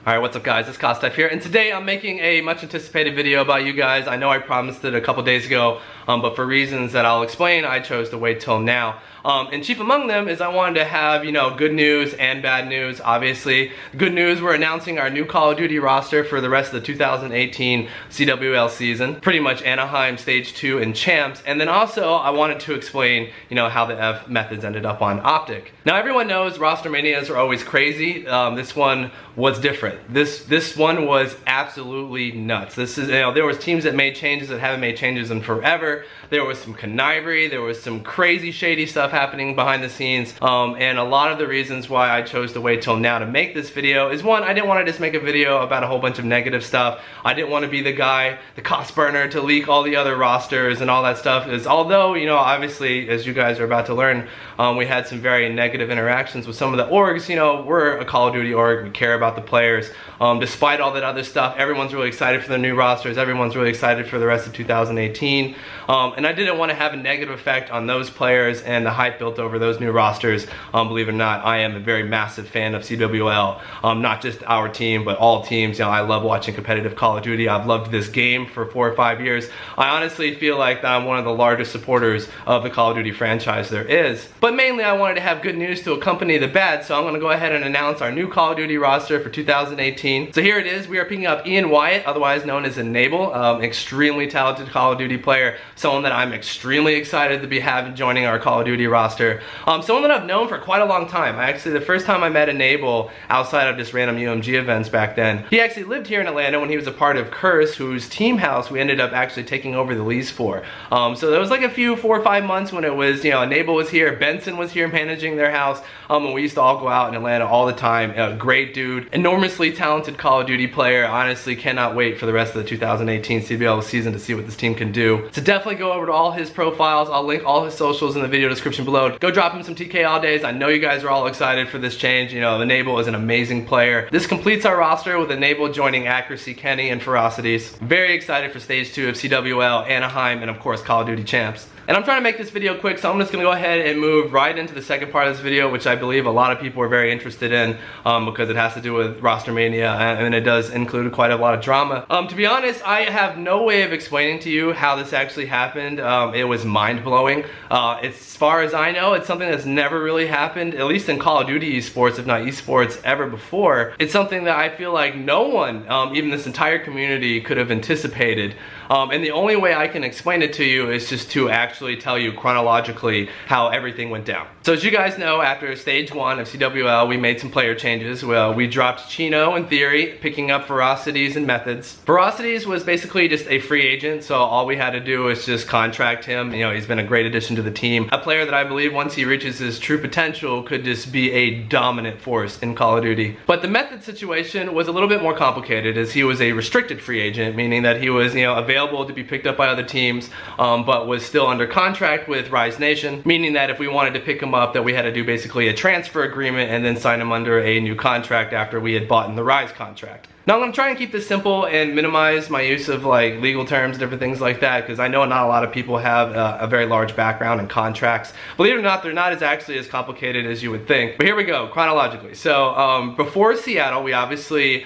Alright, what's up guys, it's KOSDFF here, and today I'm making a much anticipated video about you guys. I know I promised it a couple days ago, but for reasons that I'll explain, I chose to wait till now. And chief among them is I wanted to have, good news and bad news, obviously. Good news, we're announcing our new Call of Duty roster for the rest of the 2018 CWL season. Pretty much Anaheim, Stage 2, and Champs. And then also, I wanted to explain, how the F methods ended up on Optic. Now everyone knows Rostermanias are always crazy. This one was different. This one was absolutely nuts. This is, there was teams that made changes that haven't made changes in forever. There was some connivery, there was some crazy shady stuff happening behind the scenes, and a lot of the reasons why I chose to wait till now to make this video is one, I didn't want to just make a video about a whole bunch of negative stuff. I didn't want to be the guy, the cost burner, to leak all the other rosters and all that stuff, although, obviously, as you guys are about to learn, we had some very negative interactions with some of the orgs. We're a Call of Duty org, we care about the players. Despite all that other stuff, everyone's really excited for the new rosters, everyone's really excited for the rest of 2018, and I didn't want to have a negative effect on those players and the hype built over those new rosters. Believe it or not, I am a very massive fan of CWL, not just our team, but all teams. I love watching competitive Call of Duty. I've loved this game for 4 or 5 years. I honestly feel like that I'm one of the largest supporters of the Call of Duty franchise there is. But mainly I wanted to have good news to accompany the bad, so I'm going to go ahead and announce our new Call of Duty roster for 2018. So here it is. We are picking up Ian Wyatt, otherwise known as Enable, extremely talented Call of Duty player, someone that I'm extremely excited to be having joining our Call of Duty roster. Someone that I've known for quite a long time. The first time I met Enable outside of just random UMG events back then, he actually lived here in Atlanta when he was a part of Curse, whose team house we ended up actually taking over the lease for. So there was like a few 4 or 5 months when it was, Enable was here, Benson was here managing their house, and we used to all go out in Atlanta all the time. Great dude, enormously talented Call of Duty player. Honestly, cannot wait for the rest of the 2018 CBL season to see what this team can do. So definitely go over to all his profiles. I'll link all his socials in the video description below. Go drop him some tKAllDays. I know you guys are all excited for this change. Enable is an amazing player. This completes our roster with Enable joining Accuracy, Kenny, and Ferocities. Very excited for Stage 2 of CWL, Anaheim, and of course Call of Duty Champs. And I'm trying to make this video quick, so I'm just going to go ahead and move right into the second part of this video, which I believe a lot of people are very interested in, because it has to do with Rostermania, and it does include quite a lot of drama. To be honest, I have no way of explaining to you how this actually happened. It was mind-blowing. As far as I know, it's something that's never really happened, at least in Call of Duty esports, if not esports, ever before. It's something that I feel like no one, even this entire community, could have anticipated. And the only way I can explain it to you is just to actually tell you chronologically how everything went down. So as you guys know, after Stage 1 of CWL, we made some player changes. Well, we dropped Chino in theory, picking up Ferocities and Methods. Ferocities was basically just a free agent, so all we had to do was just contract him. He's been a great addition to the team. A player that I believe once he reaches his true potential could just be a dominant force in Call of Duty. But the Methods situation was a little bit more complicated, as he was a restricted free agent, meaning that he was, available to be picked up by other teams, but was still under contract with Rise Nation, meaning that if we wanted to pick him up, that we had to do basically a transfer agreement and then sign him under a new contract after we had bought in the Rise contract. Now I'm going to try and keep this simple and minimize my use of legal terms and different things like that, because I know not a lot of people have a very large background in contracts. Believe it or not, they're not actually as complicated as you would think. But here we go, chronologically. So before Seattle, we obviously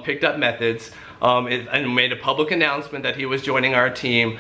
picked up Methods. And made a public announcement that he was joining our team,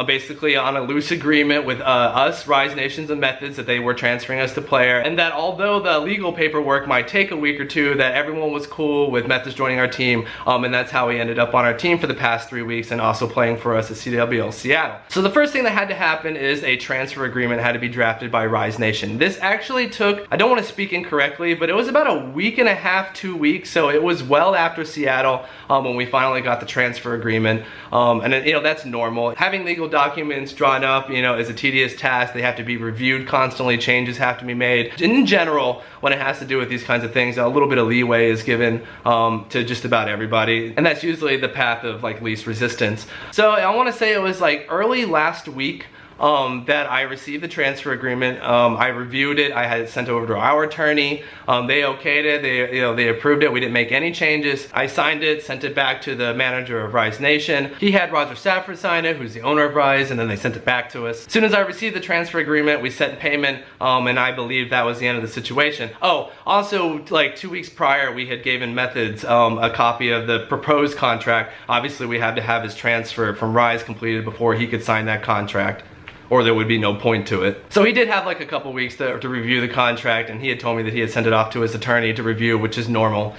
basically on a loose agreement with us, Rise Nations, and Methods, that they were transferring us to player, and that although the legal paperwork might take a week or two, that everyone was cool with Methods joining our team, and that's how he ended up on our team for the past 3 weeks and also playing for us at CWL Seattle. So the first thing that had to happen is a transfer agreement had to be drafted by Rise Nation. This actually took, I don't want to speak incorrectly, but it was about a week and a half, 2 weeks, so it was well after Seattle when we finally got the transfer agreement, and that's normal. Having legal documents drawn up, is a tedious task. They have to be reviewed constantly. Changes have to be made. In general, when it has to do with these kinds of things, a little bit of leeway is given to just about everybody, and that's usually the path of least resistance. So I want to say it was early last week. that I received the transfer agreement. I reviewed it. I had it sent over to our attorney. They okayed it. They approved it. We didn't make any changes. I signed it, sent it back to the manager of Rise Nation. He had Roger Stafford sign it, who's the owner of Rise, and then they sent it back to us. As soon as I received the transfer agreement, we sent payment, and I believe that was the end of the situation. Oh, also, like 2 weeks prior, we had given Methods a copy of the proposed contract. Obviously, we had to have his transfer from Rise completed before he could sign that contract, or there would be no point to it. So he did have like a couple weeks to review the contract, and he had told me that he had sent it off to his attorney to review, which is normal.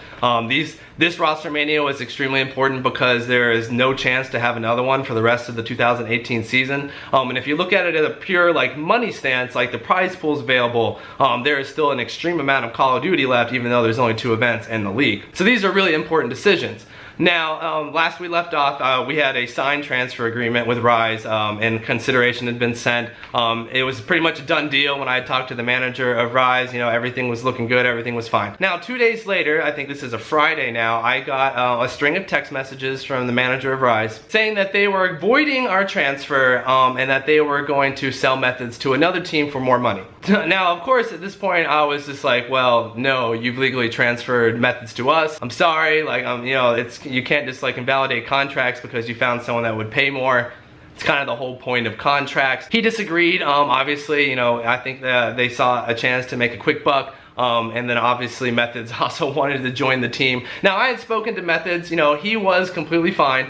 This Rostermania was extremely important because there is no chance to have another one for the rest of the 2018 season. And if you look at it at a pure like money stance, like the prize pools available, there is still an extreme amount of Call of Duty left, even though there's only 2 events in the league. So these are really important decisions. Now, last we left off, we had a signed transfer agreement with Rise, and consideration had been sent. It was pretty much a done deal when I talked to the manager of Rise. You know, everything was looking good, everything was fine. Now, 2 days later, I think this is a Friday now, I got a string of text messages from the manager of Rise saying that they were voiding our transfer, and that they were going to sell Methods to another team for more money. Now, of course, at this point, I was just like, well, no, you've legally transferred Methods to us. I'm sorry, like, you know, you can't just like invalidate contracts because you found someone that would pay more. It's kind of the whole point of contracts. He disagreed. Obviously, you know, I think that they saw a chance to make a quick buck. And then obviously Methods also wanted to join the team. Now, I had spoken to Methods. You know, he was completely fine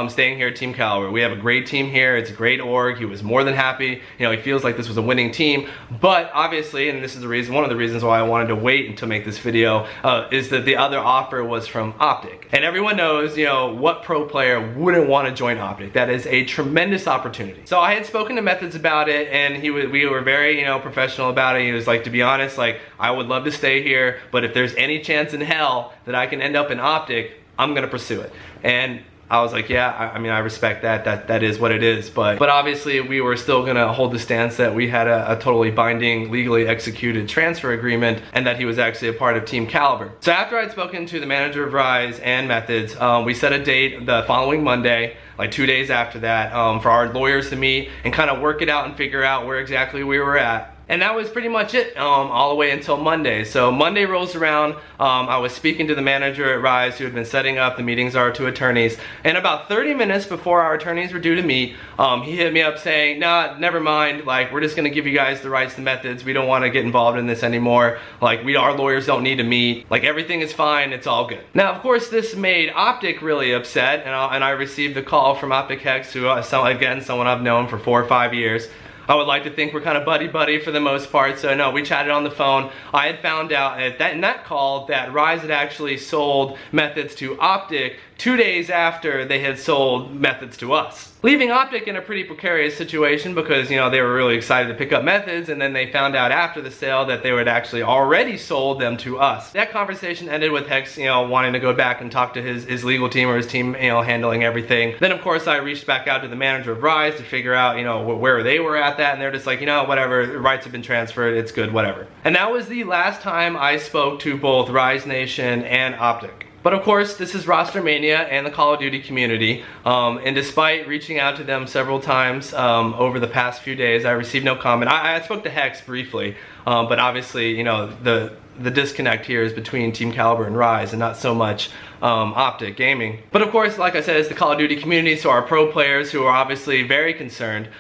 staying here at Team Kaliber. We have a great team here. It's a great org. He was more than happy. You know, he feels like this was a winning team. But obviously, and this is the reason, one of the reasons why I wanted to wait to make this video, is that the other offer was from Optic. And everyone knows, you know, what pro player wouldn't want to join Optic. That is a tremendous opportunity. So I had spoken to Methods about it, and we were very, you know, professional about it. He was like, to be honest, like, I would love to stay here, but if there's any chance in hell that I can end up in Optic, I'm gonna pursue it. And I was like, yeah, I mean, I respect that. That is what it is. But obviously, we were still gonna hold the stance that we had a totally binding, legally executed transfer agreement, and that he was actually a part of Team Kaliber. So after I'd spoken to the manager of Rise and Methods, we set a date the following Monday, like 2 days after that, for our lawyers to meet and kind of work it out and figure out where exactly we were at. And that was pretty much it, all the way until Monday. So Monday rolls around, I was speaking to the manager at Rise who had been setting up the meetings our 2 attorneys, and about 30 minutes before our attorneys were due to meet, he hit me up saying, nah, never mind, like, we're just gonna give you guys the rights to Methods. We don't wanna get involved in this anymore. Like, our lawyers don't need to meet. Like, everything is fine, it's all good. Now, of course, this made Optic really upset, and I received a call from Optic Hex, who, again, someone I've known for 4 or 5 years. I would like to think we're kind of buddy-buddy for the most part, so no, we chatted on the phone. I had found out in that call that Rise had actually sold Methods to Optic 2 days after they had sold Methods to us, leaving Optic in a pretty precarious situation because, you know, they were really excited to pick up Methods, and then they found out after the sale that they had actually already sold them to us. That conversation ended with Hex, you know, wanting to go back and talk to his legal team, or his team, you know, handling everything. Then, of course, I reached back out to the manager of Rise to figure out, you know, where they were at that, and they're just like, you know, whatever, the rights have been transferred, it's good, whatever. And that was the last time I spoke to both Rise Nation and Optic. But of course, this is Rostermania and the Call of Duty community, and despite reaching out to them several times over the past few days, I received no comment. I spoke to Hex briefly, but obviously, you know, the disconnect here is between Team Kaliber and Rise, and not so much Optic Gaming. But of course, like I said, it's the Call of Duty community, so our pro players who are obviously very concerned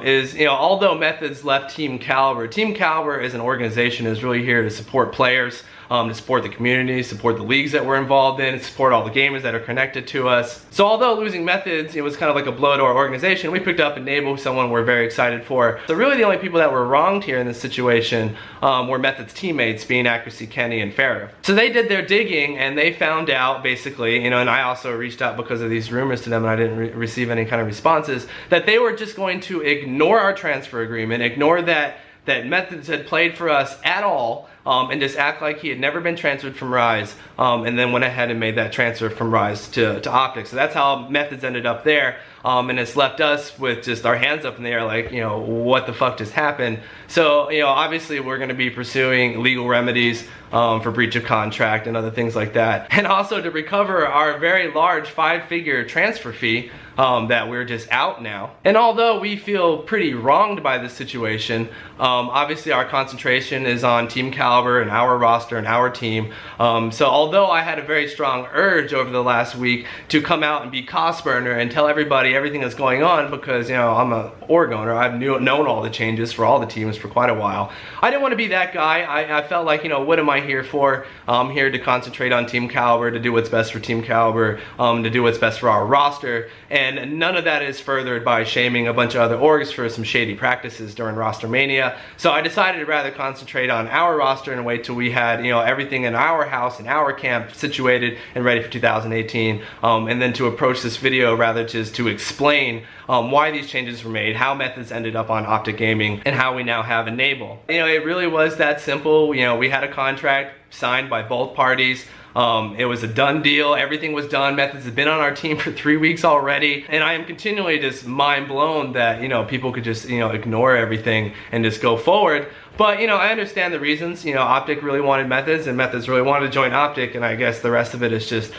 is, you know, although Methods left Team Kaliber as an organization is really here to support players, to support the community, support the leagues that we're involved in, support all the gamers that are connected to us. So although losing Methods, it was kind of like a blow to our organization, we picked up Enable, someone we're very excited for. So really the only people that were wronged here in this situation were Methods teammates, being Accuracy Kenny and Farrah. So they did their digging, and they found out basically, you know, and I also reached out because of these rumors to them, and I didn't receive any kind of responses, that they were just going to ignore our transfer agreement, ignore that Methods had played for us at all, and just act like he had never been transferred from Rise, and then went ahead and made that transfer from Rise to Optic. So that's how Methods ended up there, and it's left us with just our hands up in the air like, you know, what the fuck just happened? So, you know, obviously we're going to be pursuing legal remedies for breach of contract and other things like that, and also to recover our very large 5-figure transfer fee that we're just out now. And although we feel pretty wronged by this situation, obviously our concentration is on Team Kaliber and our roster and our team. So although I had a very strong urge over the last week to come out and be cost burner and tell everybody everything that's going on, because, you know, I'm an org owner, I've known all the changes for all the teams for quite a while, I didn't want to be that guy. I felt like, you know, what am I here for? I'm here to concentrate on Team Kaliber, to do what's best for Team Kaliber, to do what's best for our roster, and none of that is furthered by shaming a bunch of other orgs for some shady practices during Rostermania. So I decided to rather concentrate on our roster and wait till we had, you know, everything in our house, in our camp, situated and ready for 2018, and then to approach this video rather just to explain why these changes were made, how Methods ended up on Optic Gaming, and how we now have Enable. You know, it really was that simple. You know, we had a contract signed by both parties. It was a done deal. Everything was done. Methods have been on our team for 3 weeks already, and I am continually just mind blown that, you know, people could just, you know, ignore everything and just go forward. But, you know, I understand the reasons. You know, Optic really wanted Methods, and Methods really wanted to join Optic, and I guess the rest of it is just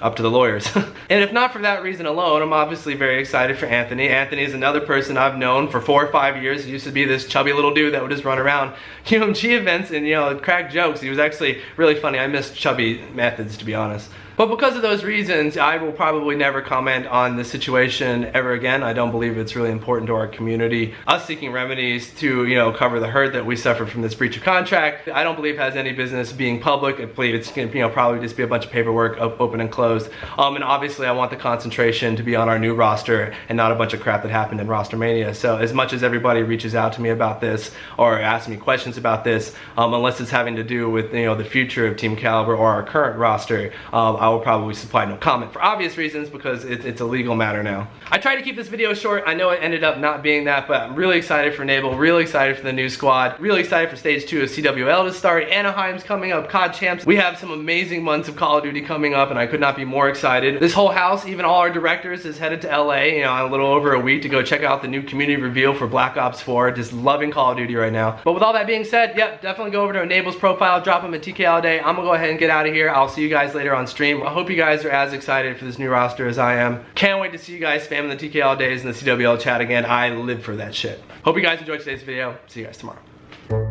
up to the lawyers. And if not for that reason alone, I'm obviously very excited for Anthony. Anthony is another person I've known for 4 or 5 years. He used to be this chubby little dude that would just run around UMG events and, you know, crack jokes. He was actually really funny. I miss chubby Methods, to be honest. But because of those reasons, I will probably never comment on this situation ever again. I don't believe it's really important to our community. Us seeking remedies to, you know, cover the hurt that we suffered from this breach of contract, I don't believe has any business being public. I believe it's going to, you know, probably just be a bunch of paperwork open and closed. And obviously I want the concentration to be on our new roster and not a bunch of crap that happened in Rostermania. So as much as everybody reaches out to me about this or asks me questions about this, unless it's having to do with, you know, the future of Team Kaliber or our current roster, I will probably supply no comment for obvious reasons, because it's a legal matter now. I tried to keep this video short. I know it ended up not being that, but I'm really excited for Enable, really excited for the new squad, really excited for stage 2 of CWL to start. Anaheim's coming up, COD Champs. We have some amazing months of Call of Duty coming up, and I could not be more excited. This whole house, even all our directors, is headed to LA, you know, a little over a week to go check out the new community reveal for Black Ops 4. Just loving Call of Duty right now. But with all that being said, yep, definitely go over to Enable's profile, drop him a tKAllDay. I'm gonna go ahead and get out of here. I'll see you guys later on stream. I hope you guys are as excited for this new roster as I am. Can't wait to see you guys spamming the tKAllDays in the CWL chat again. I live for that shit. Hope you guys enjoyed today's video. See you guys tomorrow.